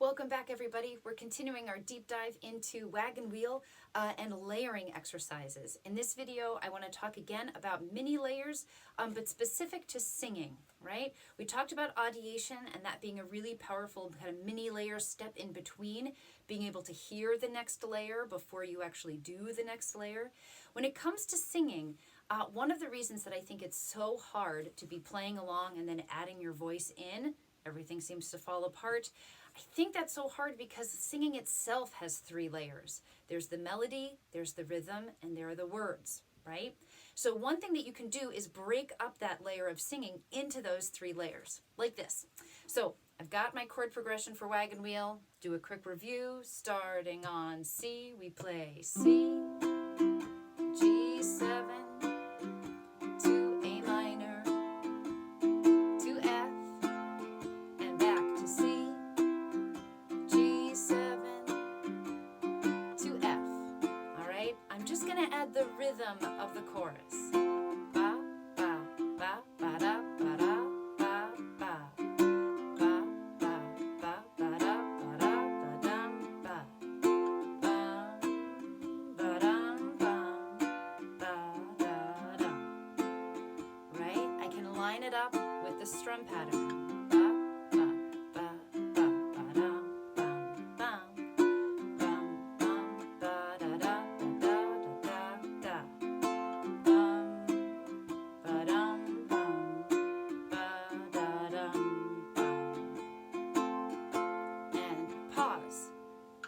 Welcome back, everybody. We're continuing our deep dive into wagon wheel and layering exercises. In this video, I want to talk again about mini layers, but specific to singing, right? We talked about audiation and that being a really powerful kind of mini layer step in between, being able to hear the next layer before you actually do the next layer. When it comes to singing, one of the reasons that I think it's so hard to be playing along and then adding your voice in, everything seems to fall apart. I think that's so hard because singing itself has three layers. There's the melody, there's the rhythm, and there are the words, right? So one thing that you can do is break up that layer of singing into those three layers, like this. So I've got my chord progression for wagon wheel. Do a quick review. Starting on C, we play C, G7, the rhythm of the chorus. Ba, ba, ba, ba, da, ba, da, ba, ba. Ba, ba, ba, ba, da, ba, da, ba, dum, ba. Bum, ba, dum, bum, ba, da, dum. Right? I can line it up with the strum pattern.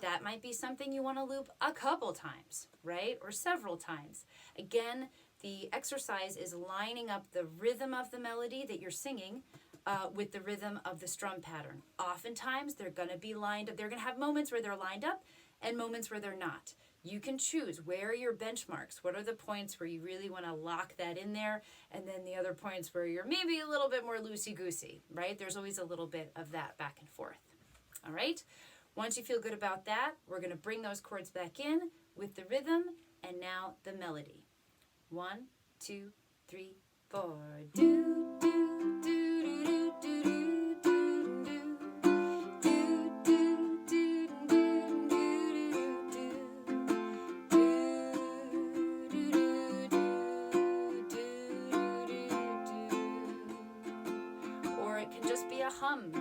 That might be something you want to loop a couple times, right? Or several times. Again, the exercise is lining up the rhythm of the melody that you're singing with the rhythm of the strum pattern. Oftentimes, they're going to be lined up. They're going to have moments where they're lined up and moments where they're not. You can choose where are your benchmarks. What are the points where you really want to lock that in there? And then the other points where you're maybe a little bit more loosey-goosey, right? There's always a little bit of that back and forth. All right? Once you feel good about that, we're going to bring those chords back in with the rhythm and now the melody. 1, 2, 3, 4. Do, do, do, do, do, do, do, do. Do, do, do, do, do, do, do. Do, do, do, do, do, do. Or it can just be a hum.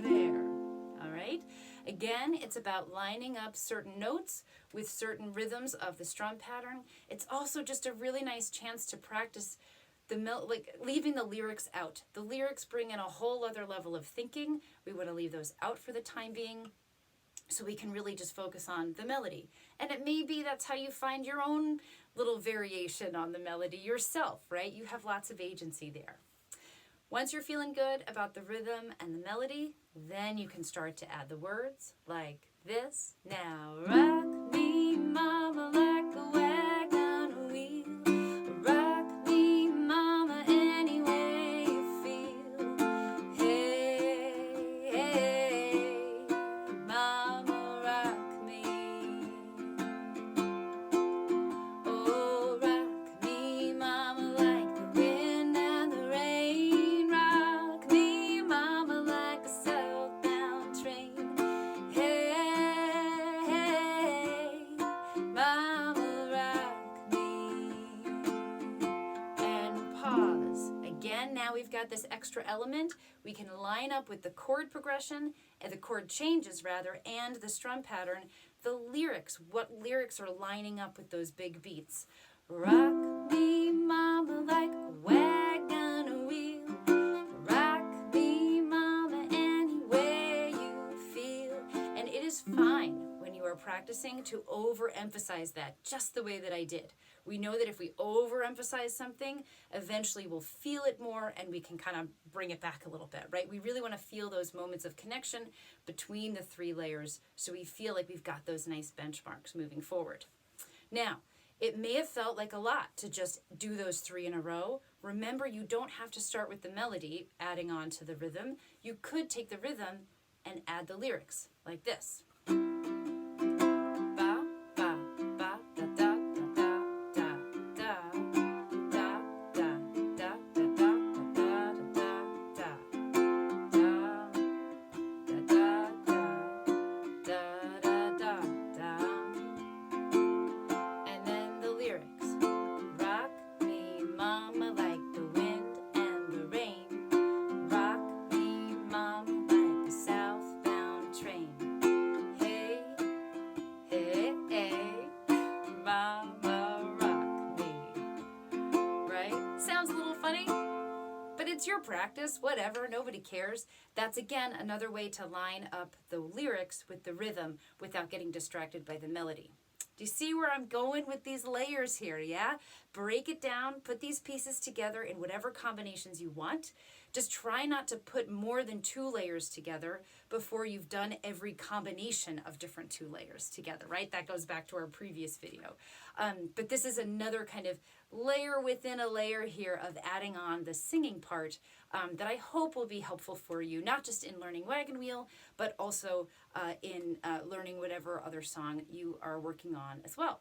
There. All right. Again, it's about lining up certain notes with certain rhythms of the strum pattern. It's also just a really nice chance to practice leaving the lyrics out. The lyrics bring in a whole other level of thinking. We want to leave those out for the time being so we can really just focus on the melody. And it may be that's how you find your own little variation on the melody yourself, right? You have lots of agency there. Once you're feeling good about the rhythm and the melody, then you can start to add the words like this. Now rock me, mama, like a wagon wheel. Rock me, mama, any way you feel. Hey, hey, mama, rock me. Oh, rock me, mama, like the wind and the rain. Again, now we've got this extra element. We can line up with the chord progression, and the chord changes rather, and the strum pattern, the lyrics, what lyrics are lining up with those big beats. Rock me, mama, like a wagon wheel. Rock me, mama, any way you feel. And it is fine when you are practicing to overemphasize that, just the way that I did. We know that if we overemphasize something, eventually we'll feel it more and we can kind of bring it back a little bit, right? We really want to feel those moments of connection between the three layers so we feel like we've got those nice benchmarks moving forward. Now, It may have felt like a lot to just do those 3 in a row. Remember, you don't have to start with the melody, adding on to the rhythm. You could take the rhythm and add the lyrics, like this. Ba, ba, ba, da, da, da, da, da, da, da, da, da, da, da, da, da, da, da. And then the lyrics. Rock me, mama, like the wind and the rain. Rock me, mama, like a southbound train. Hey, hey, hey, mama, rock me. Right? Sounds a little funny, but it's your practice, whatever, nobody cares. That's again another way to line up the lyrics with the rhythm without getting distracted by the melody. Do you see where I'm going with these layers here, yeah? Break it down, put these pieces together in whatever combinations you want. Just try not to put more than 2 layers together before you've done every combination of different 2 layers together, right? That goes back to our previous video. But this is another kind of layer within a layer here of adding on the singing part that I hope will be helpful for you, not just in learning Wagon Wheel, but also in learning whatever other song you are working on as well.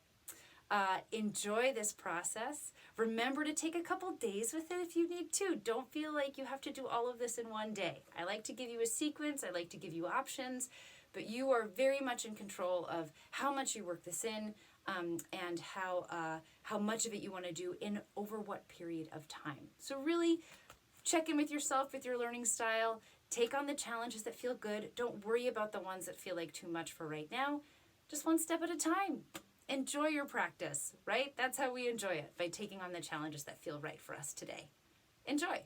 Enjoy this process. Remember to take a couple days with it if you need to. Don't feel like you have to do all of this in one day. I like to give you a sequence. I like to give you options, but you are very much in control of how much you work this in and how much of it you want to do in over what period of time. So really check in with yourself, with your learning style. Take on the challenges that feel good. Don't worry about the ones that feel like too much for right now. Just one step at a time. Enjoy your practice, right? That's how we enjoy it, by taking on the challenges that feel right for us today. Enjoy.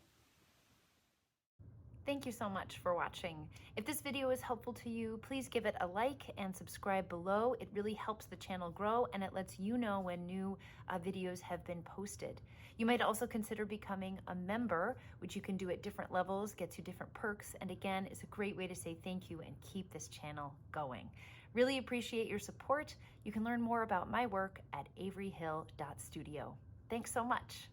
Thank you so much for watching. If this video is helpful to you, please give it a like and subscribe below. It really helps the channel grow and it lets you know when new videos have been posted. You might also consider becoming a member, which you can do at different levels, gets you different perks, and again, is a great way to say thank you and keep this channel going. Really appreciate your support. You can learn more about my work at averyhill.studio. Thanks so much.